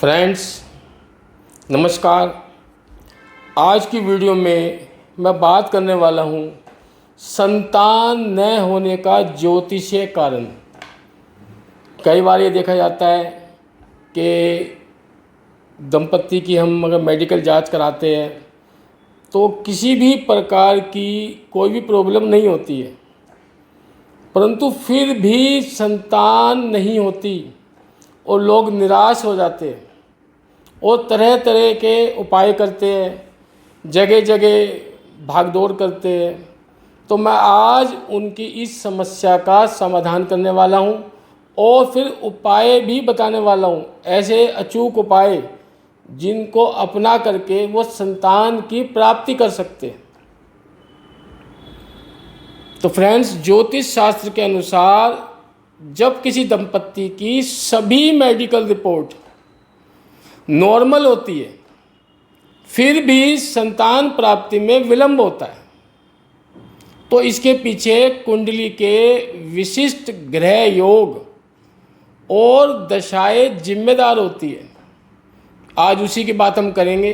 Friends नमस्कार। आज की वीडियो में मैं बात करने वाला हूँ संतान न होने का ज्योतिषीय कारण। कई बार ये देखा जाता है कि दंपत्ति की हम अगर मेडिकल जांच कराते हैं तो किसी भी प्रकार की कोई भी प्रॉब्लम नहीं होती है, परंतु फिर भी संतान नहीं होती और लोग निराश हो जाते हैं और तरह तरह के उपाय करते हैं, जगह जगह भागदौड़ करते हैं। तो मैं आज उनकी इस समस्या का समाधान करने वाला हूं और फिर उपाय भी बताने वाला हूं, ऐसे अचूक उपाय जिनको अपना करके वो संतान की प्राप्ति कर सकते हैं। तो फ्रेंड्स, ज्योतिष शास्त्र के अनुसार जब किसी दंपत्ति की सभी मेडिकल रिपोर्ट नॉर्मल होती है फिर भी संतान प्राप्ति में विलंब होता है, तो इसके पीछे कुंडली के विशिष्ट ग्रह योग और दशाएं जिम्मेदार होती है। आज उसी की बात हम करेंगे।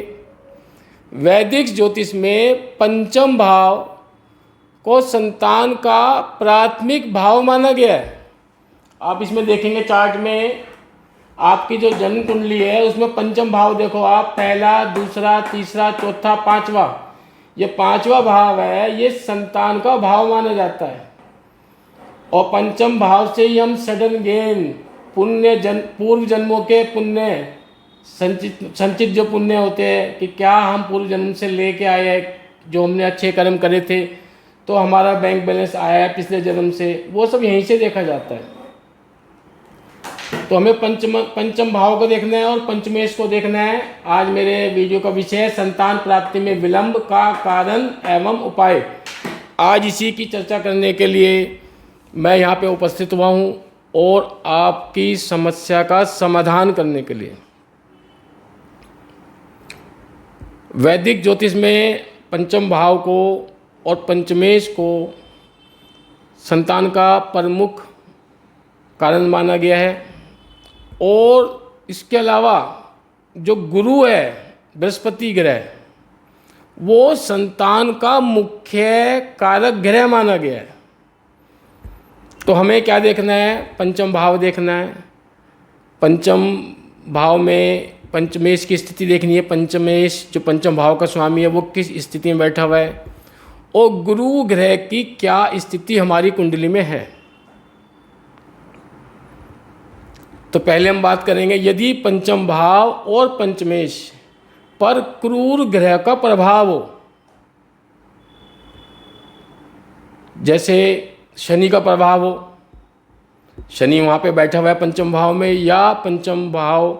वैदिक ज्योतिष में पंचम भाव को संतान का प्राथमिक भाव माना गया है। आप इसमें देखेंगे चार्ट में, आपकी जो जन्म कुंडली है उसमें पंचम भाव देखो आप, पहला, दूसरा, तीसरा, चौथा, पांचवा। ये पांचवा भाव है, ये संतान का भाव माना जाता है। और पंचम भाव से ही हम सडन गेन, पूर्व जन्मों के पुण्य, संचित जो पुण्य होते हैं कि क्या हम पूर्व जन्म से लेके आए हैं, जो हमने अच्छे कर्म करे थे तो हमारा बैंक बैलेंस आया है पिछले जन्म से, वो सब यहीं से देखा जाता है। तो हमें पंचम भाव को देखना है और पंचमेश को देखना है। आज मेरे वीडियो का विषय है संतान प्राप्ति में विलंब का कारण एवं उपाय। आज इसी की चर्चा करने के लिए मैं यहाँ पे उपस्थित हुआ हूँ और आपकी समस्या का समाधान करने के लिए। वैदिक ज्योतिष में पंचम भाव को और पंचमेश को संतान का प्रमुख कारण माना गया है। और इसके अलावा जो गुरु है, बृहस्पति ग्रह, वो संतान का मुख्य कारक ग्रह माना गया है। तो हमें क्या देखना है? पंचम भाव देखना है। पंचम भाव में पंचमेश की स्थिति देखनी है। पंचमेश जो पंचम भाव का स्वामी है वो किस स्थिति में बैठा हुआ है और गुरु ग्रह की क्या स्थिति हमारी कुंडली में है। तो पहले हम बात करेंगे, यदि पंचम भाव और पंचमेश पर क्रूर ग्रह का प्रभाव हो, जैसे शनि का प्रभाव हो, शनि वहाँ पे बैठा हुआ है पंचम भाव में, या पंचम भाव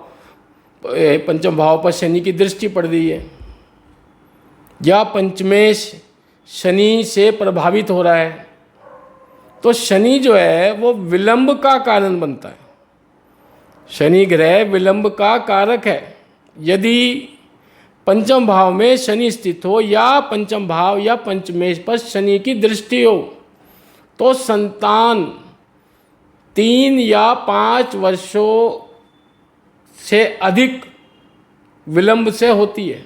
पर शनि की दृष्टि पड़ रही है, या पंचमेश शनि से प्रभावित हो रहा है, तो शनि जो है वो विलंब का कारण बनता है। शनि ग्रह विलंब का कारक है। यदि पंचम भाव में शनि स्थित हो या पंचम भाव या पंचमेश पर शनि की दृष्टि हो तो संतान 3 या 5 वर्षों से अधिक विलंब से होती है।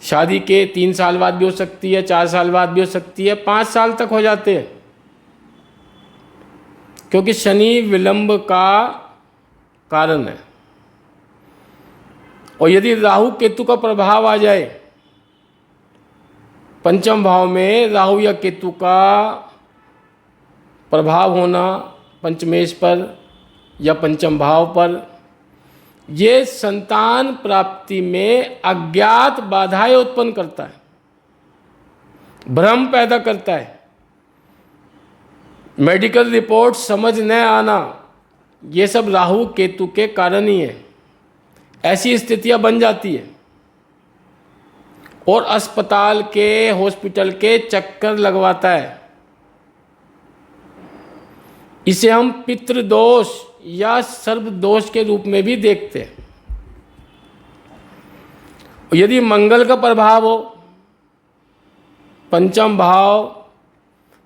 शादी के 3 साल बाद भी हो सकती है, 4 साल बाद भी हो सकती है, 5 साल तक हो जाते हैं, क्योंकि शनि विलंब का कारण है। और यदि राहु केतु का प्रभाव आ जाए, पंचम भाव में राहु या केतु का प्रभाव होना पंचमेश पर या पंचम भाव पर, ये संतान प्राप्ति में अज्ञात बाधाएं उत्पन्न करता है, भ्रम पैदा करता है। मेडिकल रिपोर्ट समझ न आना, ये सब राहु केतु के कारण ही है। ऐसी स्थितियां बन जाती है और अस्पताल के, हॉस्पिटल के चक्कर लगवाता है। इसे हम पितृदोष या सर्पदोष के रूप में भी देखते हैं। यदि मंगल का प्रभाव हो पंचम भाव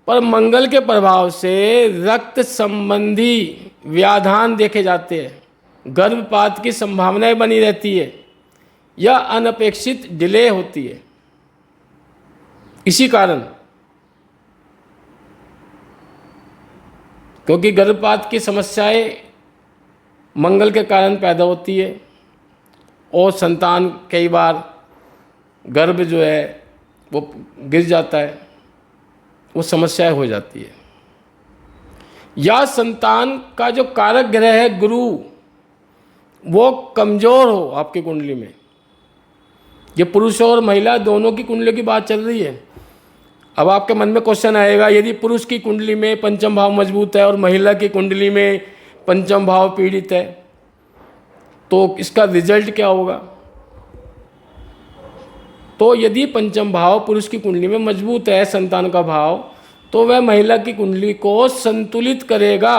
पर, मंगल के प्रभाव से रक्त संबंधी व्याधान देखे जाते हैं। गर्भपात की संभावनाएं बनी रहती है या अनपेक्षित डिले होती है। इसी कारण, क्योंकि गर्भपात की समस्याएं मंगल के कारण पैदा होती है और संतान कई बार गर्भ जो है वो गिर जाता है, वो समस्याएं हो जाती है। या संतान का जो कारक ग्रह है गुरु, वो कमज़ोर हो आपकी कुंडली में। ये पुरुष और महिला दोनों की कुंडली की बात चल रही है। अब आपके मन में क्वेश्चन आएगा, यदि पुरुष की कुंडली में पंचम भाव मजबूत है और महिला की कुंडली में पंचम भाव पीड़ित है, तो इसका रिजल्ट क्या होगा? तो यदि पंचम भाव पुरुष की कुंडली में मजबूत है, संतान का भाव, तो वह महिला की कुंडली को संतुलित करेगा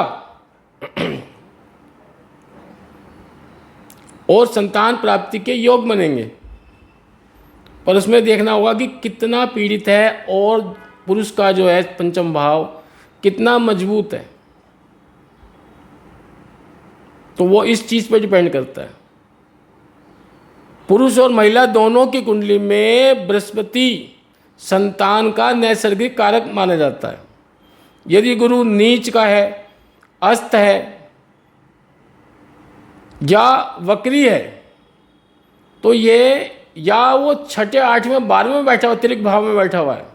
और संतान प्राप्ति के योग बनेंगे। पर उसमें देखना होगा कि कितना पीड़ित है और पुरुष का जो है पंचम भाव कितना मजबूत है। तो वो इस चीज़ पे डिपेंड करता है। पुरुष और महिला दोनों की कुंडली में बृहस्पति संतान का नैसर्गिक कारक माना जाता है। यदि गुरु नीच का है, अस्त है या वक्री है, तो ये या वो छठे, आठवें, 12वें में बैठा हुआ, तिर्क भाव में बैठा हुआ है,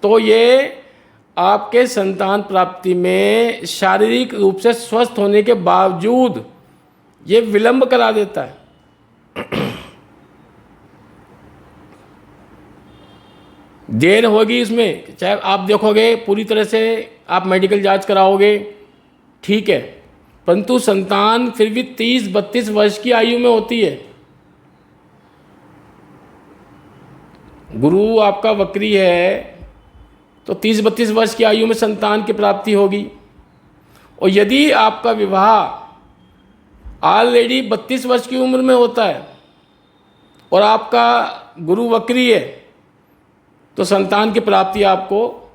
तो ये आपके संतान प्राप्ति में शारीरिक रूप से स्वस्थ होने के बावजूद ये विलंब करा देता है। देर होगी इसमें, चाहे आप देखोगे पूरी तरह से आप मेडिकल जांच कराओगे, ठीक है, परंतु संतान फिर भी 30-32 वर्ष की आयु में होती है। गुरु आपका वक्री है तो 30-32 वर्ष की आयु में संतान की प्राप्ति होगी। और यदि आपका विवाह ऑलरेडी 32 वर्ष की उम्र में होता है और आपका गुरु वक्री है, तो संतान की प्राप्ति आपको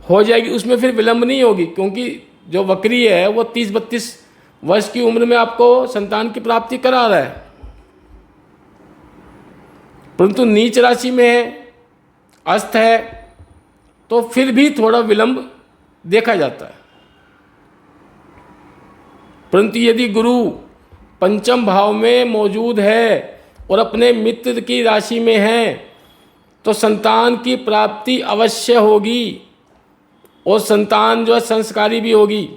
हो जाएगी। उसमें फिर विलंब नहीं होगी, क्योंकि जो वक्री है वो 30-32 वर्ष की उम्र में आपको संतान की प्राप्ति करा रहा है। परंतु नीच राशि में है, अस्त है, तो फिर भी थोड़ा विलंब देखा जाता है। परंतु यदि गुरु पंचम भाव में मौजूद है और अपने मित्र की राशि में है, तो संतान की प्राप्ति अवश्य होगी और संतान जो है संस्कारी भी होगी।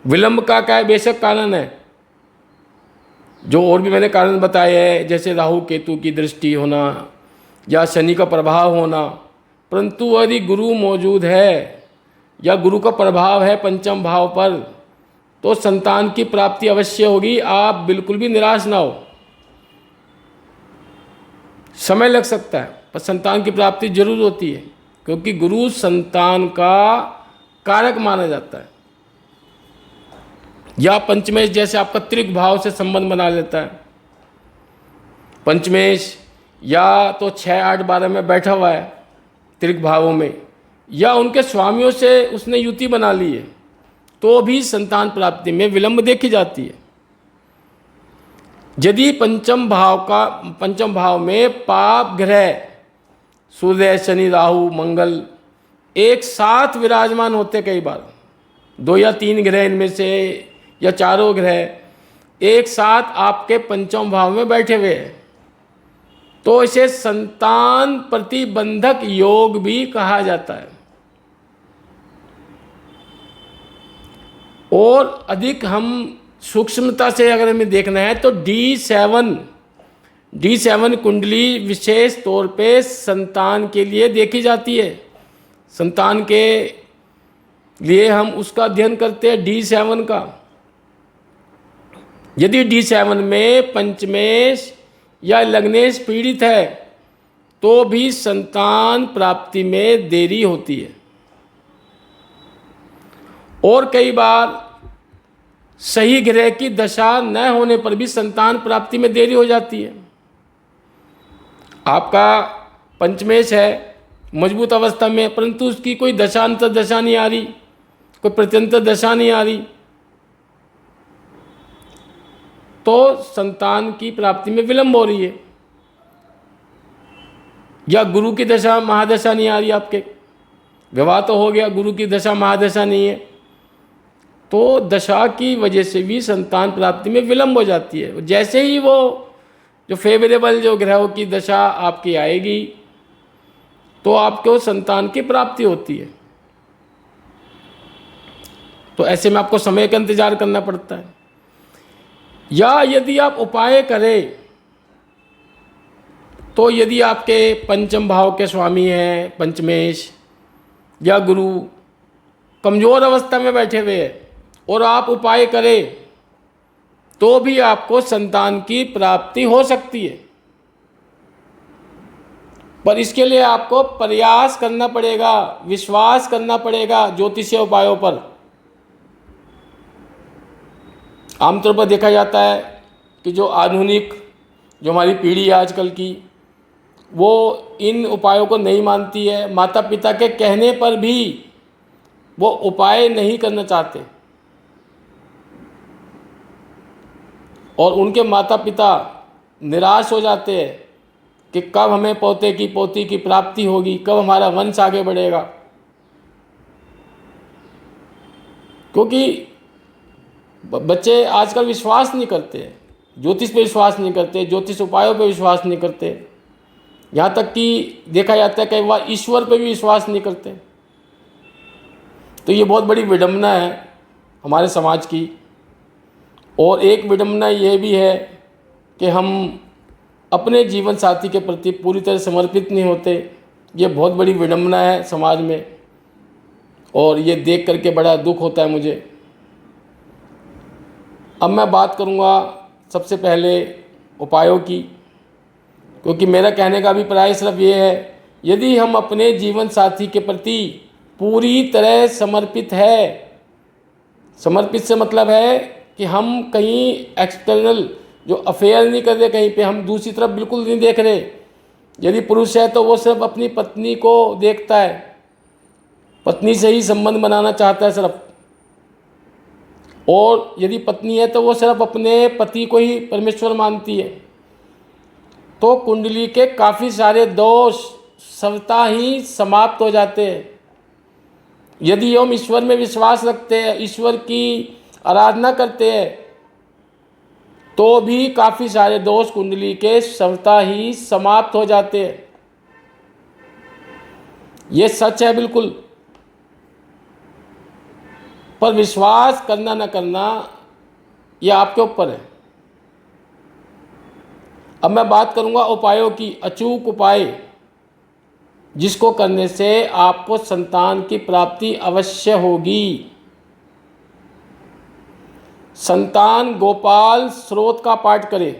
विलंब का क्या बेशक कारण है, जो और भी मैंने कारण बताए हैं, जैसे राहु केतु की दृष्टि होना या शनि का प्रभाव होना। परंतु यदि गुरु मौजूद है या गुरु का प्रभाव है पंचम भाव पर, तो संतान की प्राप्ति अवश्य होगी। आप बिल्कुल भी निराश ना हो। समय लग सकता है पर संतान की प्राप्ति जरूर होती है, क्योंकि गुरु संतान का कारक माना जाता है। या पंचमेश जैसे आपका त्रिक भाव से संबंध बना लेता है। पंचमेश या तो 6, 8, 12 में बैठा हुआ है त्रिक भावों में, या उनके स्वामियों से उसने युति बना ली है, तो भी संतान प्राप्ति में विलंब देखी जाती है। यदि पंचम भाव में पाप ग्रह सूर्य, शनि, राहु, मंगल एक साथ विराजमान होते, कई बार 2 या 3 ग्रह इनमें से या चारों ग्रह एक साथ आपके पंचम भाव में बैठे हुए हैं, तो इसे संतान प्रतिबंधक योग भी कहा जाता है। और अधिक हम सूक्ष्मता से अगर हमें देखना है तो D7 कुंडली विशेष तौर पे संतान के लिए देखी जाती है। संतान के लिए हम उसका अध्ययन करते हैं D7 का। यदि D7 में पंचमेश या लग्नेश पीड़ित है, तो भी संतान प्राप्ति में देरी होती है। और कई बार सही ग्रह की दशा न होने पर भी संतान प्राप्ति में देरी हो जाती है। आपका पंचमेश है मजबूत अवस्था में, परंतु उसकी कोई दशांतर दशा नहीं आ रही, कोई प्रत्यंतर दशा नहीं आ रही, तो संतान की प्राप्ति में विलंब हो रही है, या गुरु की दशा महादशा नहीं आ रही आपके, विवाह तो हो गया, गुरु की दशा महादशा नहीं है, तो दशा की वजह से भी संतान प्राप्ति में विलंब हो जाती है। जैसे ही वो जो फेवरेबल जो ग्रहों की दशा आपकी आएगी तो आपको संतान की प्राप्ति होती है। तो ऐसे में आपको समय का इंतजार करना पड़ता है। या यदि आप उपाय करें तो यदि आपके पंचम भाव के स्वामी हैं पंचमेश या गुरु कमज़ोर अवस्था में बैठे हुए हैं और आप उपाय करें तो भी आपको संतान की प्राप्ति हो सकती है, पर इसके लिए आपको प्रयास करना पड़ेगा, विश्वास करना पड़ेगा ज्योतिषीय उपायों पर। आमतौर पर देखा जाता है कि जो आधुनिक जो हमारी पीढ़ी है आजकल की, वो इन उपायों को नहीं मानती है। माता पिता के कहने पर भी वो उपाय नहीं करना चाहते और उनके माता पिता निराश हो जाते हैं कि कब हमें पोते की पोती की प्राप्ति होगी, कब हमारा वंश आगे बढ़ेगा। क्योंकि बच्चे आजकल विश्वास नहीं करते, ज्योतिष पे विश्वास नहीं करते, ज्योतिष उपायों पे विश्वास नहीं करते, यहाँ तक कि देखा जाता है कई बार ईश्वर पे भी विश्वास नहीं करते। तो ये बहुत बड़ी विडंबना है हमारे समाज की। और एक विडंबना ये भी है कि हम अपने जीवन साथी के प्रति पूरी तरह समर्पित नहीं होते। ये बहुत बड़ी विडंबना है समाज में और ये देख करके बड़ा दुख होता है मुझे। अब मैं बात करूँगा सबसे पहले उपायों की, क्योंकि मेरा कहने का अभिप्राय सिर्फ ये है, यदि हम अपने जीवन साथी के प्रति पूरी तरह समर्पित है, समर्पित से मतलब है कि हम कहीं एक्सटर्नल जो अफेयर नहीं कर रहे, कहीं पे हम दूसरी तरफ बिल्कुल नहीं देख रहे। यदि पुरुष है तो वो सिर्फ अपनी पत्नी को देखता है, पत्नी से ही संबंध बनाना चाहता है सिर्फ, और यदि पत्नी है तो वो सिर्फ अपने पति को ही परमेश्वर मानती है। तो कुंडली के काफ़ी सारे दोष स्वतः ही समाप्त हो जाते हैं। यदि हम ईश्वर में विश्वास रखते हैं, ईश्वर की आराधना करते हैं, तो भी काफ़ी सारे दोष कुंडली के स्वतः ही समाप्त हो जाते हैं। ये सच है बिल्कुल, पर विश्वास करना न करना ये आपके ऊपर है। अब मैं बात करूंगा उपायों की, अचूक उपाय जिसको करने से आपको संतान की प्राप्ति अवश्य होगी। संतान गोपाल स्रोत का पाठ करें,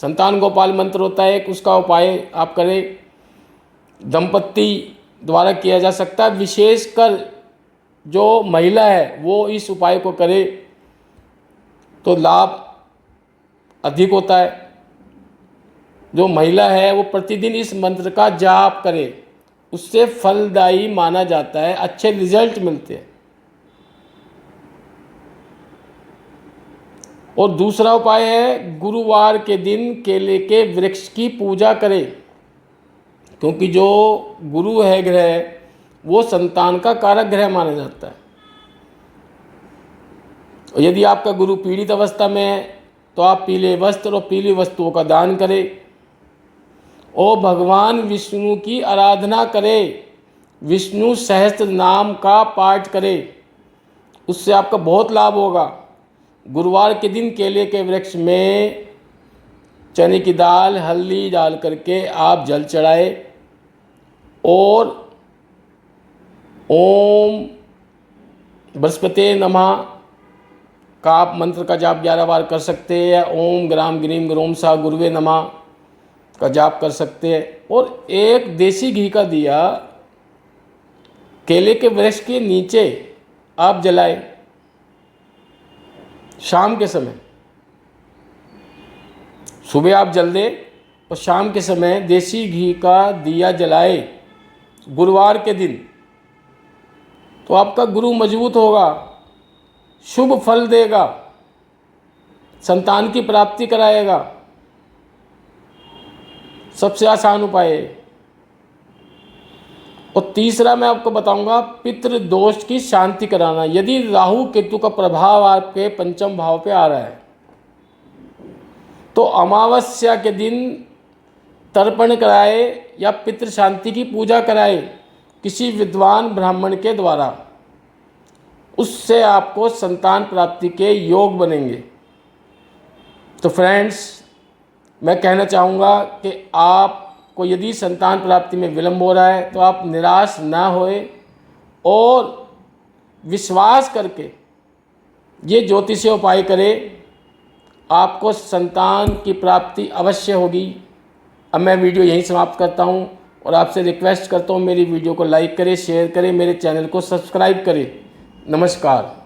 संतान गोपाल मंत्र होता है एक, उसका उपाय आप करें, दंपत्ति द्वारा किया जा सकता है। विशेषकर जो महिला है वो इस उपाय को करे तो लाभ अधिक होता है। जो महिला है वो प्रतिदिन इस मंत्र का जाप करे, उससे फलदायी माना जाता है, अच्छे रिजल्ट मिलते हैं। और दूसरा उपाय है गुरुवार के दिन केले के वृक्ष की पूजा करें, क्योंकि जो गुरु है ग्रह वो संतान का कारक ग्रह माना जाता है। और यदि आपका गुरु पीड़ित अवस्था में है तो आप पीले वस्त्र और पीली वस्तुओं का दान करें और भगवान विष्णु की आराधना करें, विष्णु सहस्त्र नाम का पाठ करें, उससे आपका बहुत लाभ होगा। गुरुवार के दिन केले के वृक्ष में चने की दाल हल्दी डाल करके आप जल चढ़ाए और ओम बृहस्पति नमः का आप मंत्र का जाप 11 बार कर सकते हैं, या ओम ग्राम ग्रीम ग्रोम सा गुरुवे नमः का जाप कर सकते हैं। और एक देसी घी का दिया केले के वृक्ष के नीचे आप जलाएं शाम के समय। सुबह आप जल दें और शाम के समय देसी घी का दिया जलाए गुरुवार के दिन, तो आपका गुरु मजबूत होगा, शुभ फल देगा संतान की प्राप्ति कराएगा। सबसे आसान उपाय है। और तीसरा मैं आपको बताऊंगा पितृ दोष की शांति कराना। यदि राहु केतु का प्रभाव आपके पंचम भाव पे आ रहा है तो अमावस्या के दिन तर्पण कराए या पितृ शांति की पूजा कराए किसी विद्वान ब्राह्मण के द्वारा, उससे आपको संतान प्राप्ति के योग बनेंगे। तो फ्रेंड्स, मैं कहना चाहूँगा कि आपको यदि संतान प्राप्ति में विलंब हो रहा है तो आप निराश ना होए और विश्वास करके ये ज्योतिषीय उपाय करें, आपको संतान की प्राप्ति अवश्य होगी। अब मैं वीडियो यहीं समाप्त करता हूँ और आपसे रिक्वेस्ट करता हूँ मेरी वीडियो को लाइक करें, शेयर करें, मेरे चैनल को सब्सक्राइब करें। नमस्कार।